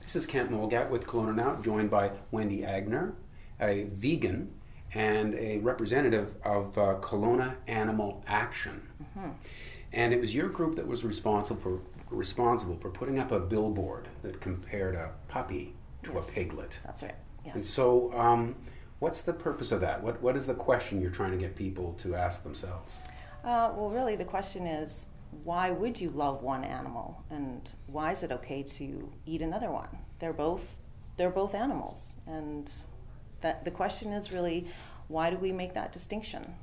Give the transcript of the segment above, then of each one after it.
This is Kent Mulgat with KelownaNow, joined by Wendy Aigner, a vegan and a representative of Kelowna Animal Action. Mm-hmm. And it was your group that was responsible for putting up a billboard that compared a puppy to a piglet. That's right. Yes. And so, what's the purpose of that? What is the question you're trying to get people to ask themselves? Well, really, the question is, why would you love one animal, and why is it okay to eat another one? They're both animals, and that the question is really, why do we make that distinction?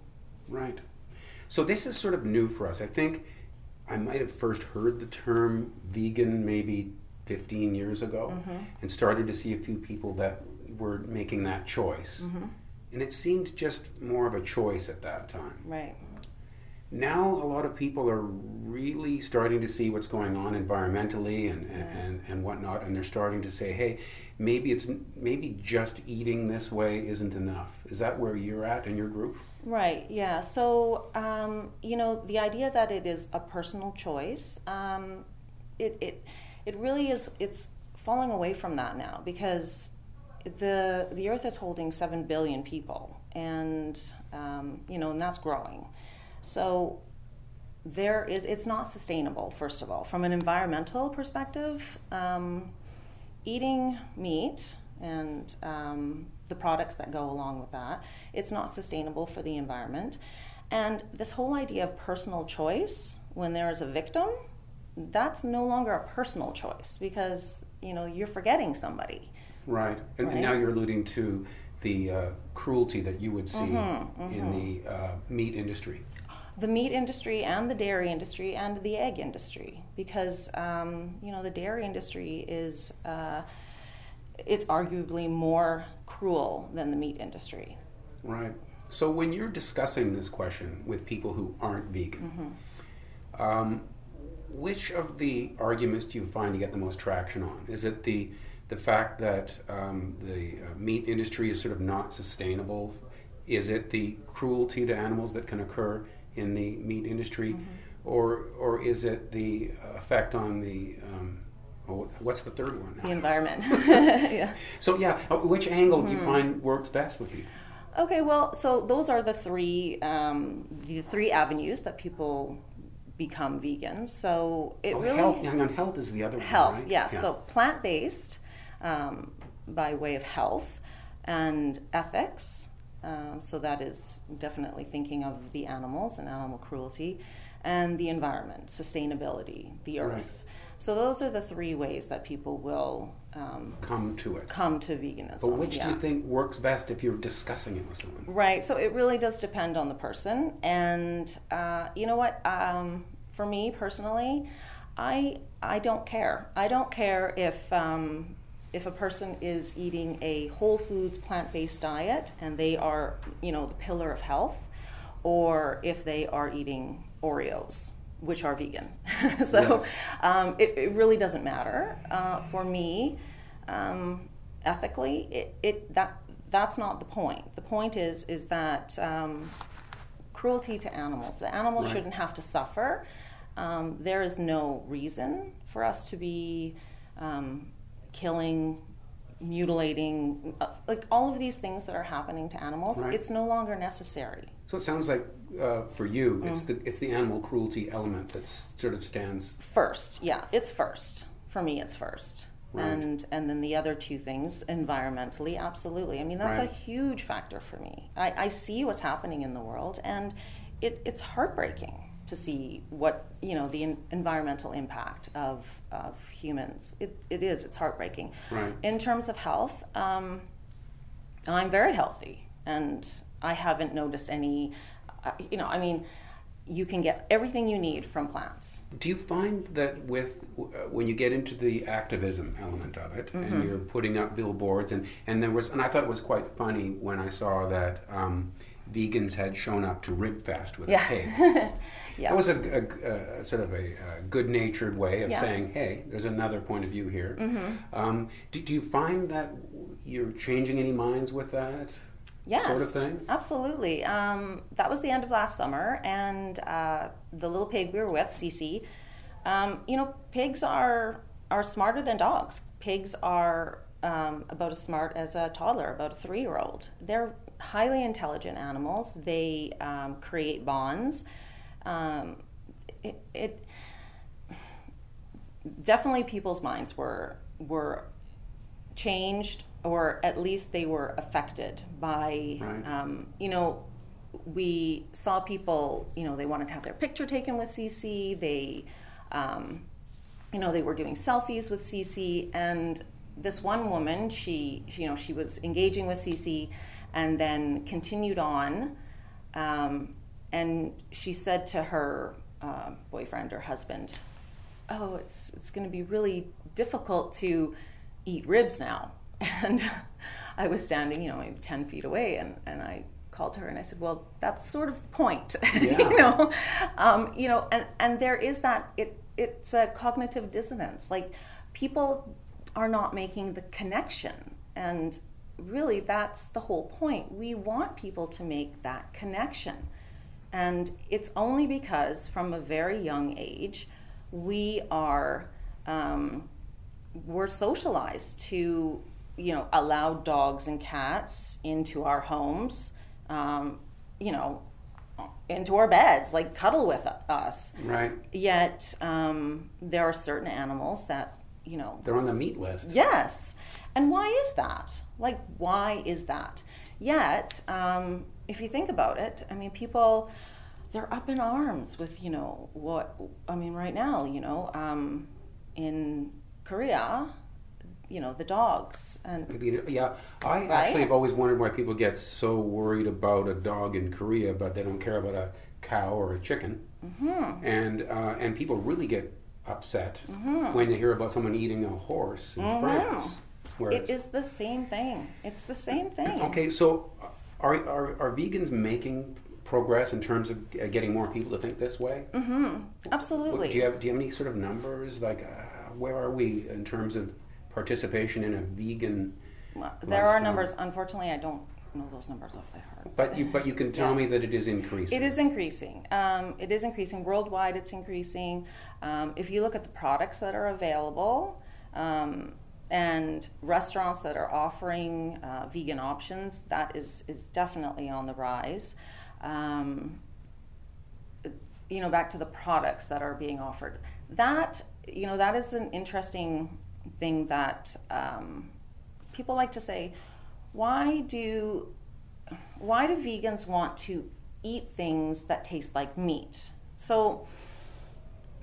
Right. So this is sort of new for us. I think I might have first heard the term vegan maybe 15 years ago, mm-hmm. and started to see a few people that were making that choice. Mm-hmm. And it seemed just more of a choice at that time. Right. Now a lot of people are really starting to see what's going on environmentally and whatnot, and they're starting to say, hey, maybe just eating this way isn't enough. Is that where you're at in your group? Right, yeah. So, the idea that it is a personal choice, it really is, it's falling away from that now, because the Earth is holding 7 billion people, and that's growing. So it's not sustainable, first of all. From an environmental perspective, eating meat and the products that go along with that, it's not sustainable for the environment. And this whole idea of personal choice, when there is a victim, that's no longer a personal choice, because you're forgetting somebody. Right. And now you're alluding to the cruelty that you would see in the meat industry. The meat industry and the dairy industry and the egg industry, because the dairy industry is it's arguably more cruel than the meat industry. Right. So when you're discussing this question with people who aren't vegan, which of the arguments do you find you get the most traction on? Is it the fact that the meat industry is sort of not sustainable? Is it the cruelty to animals that can occur in the meat industry, or is it the effect on the what's the third one? The environment. Yeah. So which angle do you find works best with you? Okay, well, so those are the three avenues that people become vegans. So it really health is the other one. Health, right? Yeah. So plant-based by way of health, and ethics. So that is definitely thinking of the animals and animal cruelty, and the environment, sustainability, the earth. Right. So those are the three ways that people will come to veganism. But which do you think works best if you're discussing it with someone? Right. So it really does depend on the person. And you know what? For me personally, I don't care. I don't care if a person is eating a whole foods plant-based diet and they are, the pillar of health, or if they are eating Oreos, which are vegan. So yes. It really doesn't matter. For me, ethically, that's not the point. The point is that cruelty to animals. The animals shouldn't have to suffer. There is no reason for us to be killing, mutilating, like all of these things that are happening to animals. Right. It's no longer necessary. So it sounds like for you, it's the animal cruelty element that sort of stands first. Yeah, it's first. For me, it's first. Right. And then the other two things, environmentally, absolutely. I mean, that's a huge factor for me. I see what's happening in the world, and it's heartbreaking to see what, the environmental impact of humans. It's heartbreaking. Right. In terms of health, I'm very healthy, and I haven't noticed any, you can get everything you need from plants. Do you find that when you get into the activism element of it, and you're putting up billboards, and I thought it was quite funny when I saw that vegans had shown up to Ribfest with a pig. Yes. It was a sort of a good-natured way of saying, hey, there's another point of view here. Do you find that you're changing any minds with that sort of thing? Absolutely. That was the end of last summer, and the little pig we were with, Cece, pigs are smarter than dogs. pigs are about as smart as a toddler, about a 3-year-old. They're highly intelligent animals. They create bonds. It definitely, people's minds were changed, or at least they were affected by, right. We saw people, they wanted to have their picture taken with CC. They, they were doing selfies with CC, and this one woman, she was engaging with CC, and then continued on, and she said to her boyfriend or husband, "Oh, it's going to be really difficult to eat ribs now." And I was standing, maybe 10 feet away, and I called her and I said, "Well, that's sort of the point." Yeah. And there is that, it's a cognitive dissonance. Like, people are not making the connection, and really that's the whole point. We want people to make that connection, and it's only because from a very young age we are we're socialized to allow dogs and cats into our homes, into our beds, like cuddle with us. Right. Yet there are certain animals that they're on the meat list. Yes. And why is that? Like, why is that? Yet, if you think about it, people, they're up in arms with, right now, in Korea, the dogs. And yeah, I actually have always wondered why people get so worried about a dog in Korea, but they don't care about a cow or a chicken. Mm-hmm. And people really get upset when they hear about someone eating a horse in France. It is the same thing. It's the same thing. Okay, so are vegans making progress in terms of getting more people to think this way? Mm-hmm. Absolutely. Do you have any sort of numbers? Like, where are we in terms of participation in a vegan there lifestyle? Are numbers. Unfortunately, I don't know those numbers off by heart. But you can tell me that it is increasing. It is increasing. It is increasing. Worldwide, it's increasing. If you look at the products that are available, and restaurants that are offering vegan options, that is definitely on the rise. Back to the products that are being offered. That is an interesting thing that people like to say, why do vegans want to eat things that taste like meat? So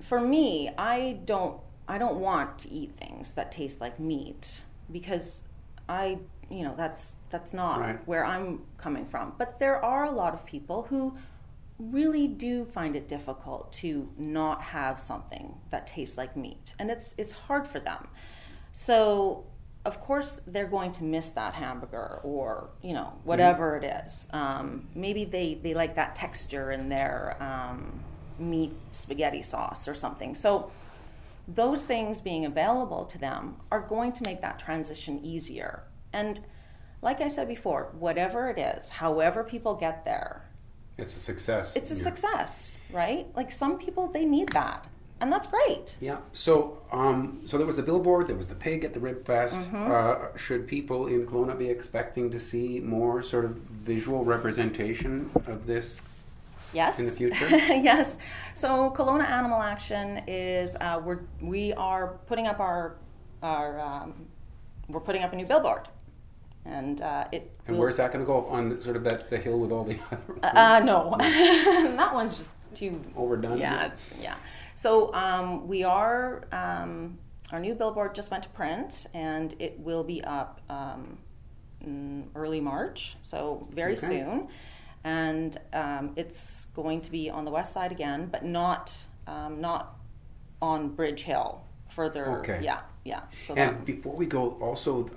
for me, I don't want to eat things that taste like meat, because that's not right. where I'm coming from. But there are a lot of people who really do find it difficult to not have something that tastes like meat, and it's hard for them. So of course they're going to miss that hamburger or whatever it is. Maybe they like that texture in their meat spaghetti sauce or something. So those things being available to them are going to make that transition easier. And like I said before, whatever it is, however people get there, it's a success. It's a success, right? Like, some people, they need that, and that's great. Yeah. So there was the billboard, there was the pig at the Rib Fest. Mm-hmm. Should people in Kelowna be expecting to see more sort of visual representation of this? Yes. In the future? Yes. So Kelowna Animal Action is we are putting up we're putting up a new billboard, and where's that going to go? On sort of the hill with all the other no. That one's just too overdone. Yeah. So we are our new billboard just went to print, and it will be up in early March, so very soon. And it's going to be on the west side again, but not on Bridge Hill. Further, okay. Yeah. So and before we go, also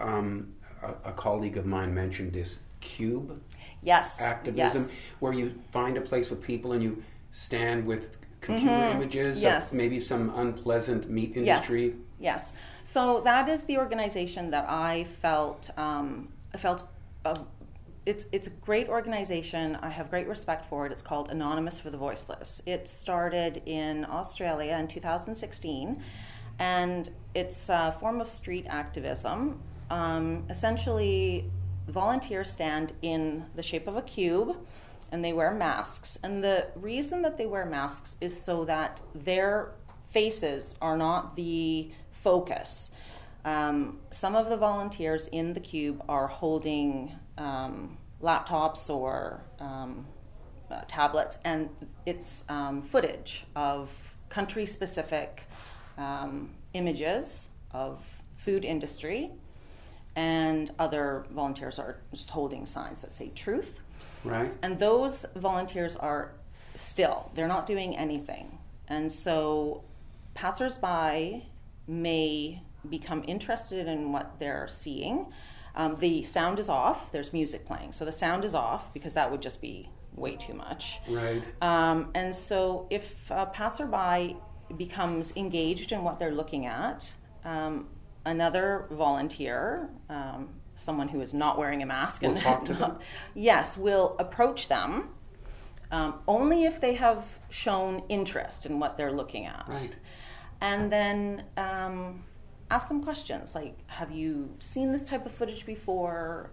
a colleague of mine mentioned this cube. Yes. Activism, yes. Where you find a place with people and you stand with computer images of maybe some unpleasant meat industry. Yes. So that is the organization that I felt. It's a great organization. I have great respect for it. It's called Anonymous for the Voiceless. It started in Australia in 2016, And it's a form of street activism. Essentially, volunteers stand in the shape of a cube and they wear masks. And the reason that they wear masks is so that their faces are not the focus. Some of the volunteers in the cube are holding laptops or tablets, and it's footage of country-specific images of food industry, and other volunteers are just holding signs that say truth. Right. And those volunteers are still, they're not doing anything. And so passersby may become interested in what they're seeing. The sound is off, there's music playing. So the sound is off because that would just be way too much. Right. And so if a passerby becomes engaged in what they're looking at, another volunteer, someone who is not wearing a mask, will talk to them? Yes, will approach them only if they have shown interest in what they're looking at. Right. And then ask them questions like, have you seen this type of footage before?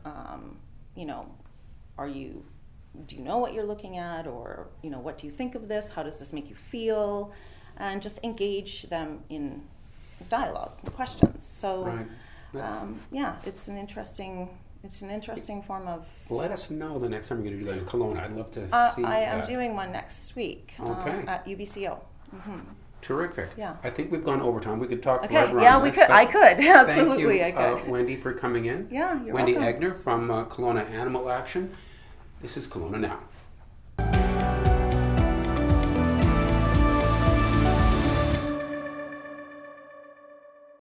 Do you know what you're looking at? Or, what do you think of this? How does this make you feel? And just engage them in dialogue and questions. So, right. it's an interesting form of. Let us know the next time you're going to do that in Kelowna. I'd love to see. I am doing one next week. Okay. At UBCO. Mm-hmm. Terrific. Yeah. I think we've gone overtime. We could talk Okay. forever Yeah, on we this, could. but I could. Absolutely, thank you, I could. Wendy, for coming in. Yeah, you're Wendy welcome. Aigner from Kelowna Animal Action. This is Kelowna Now.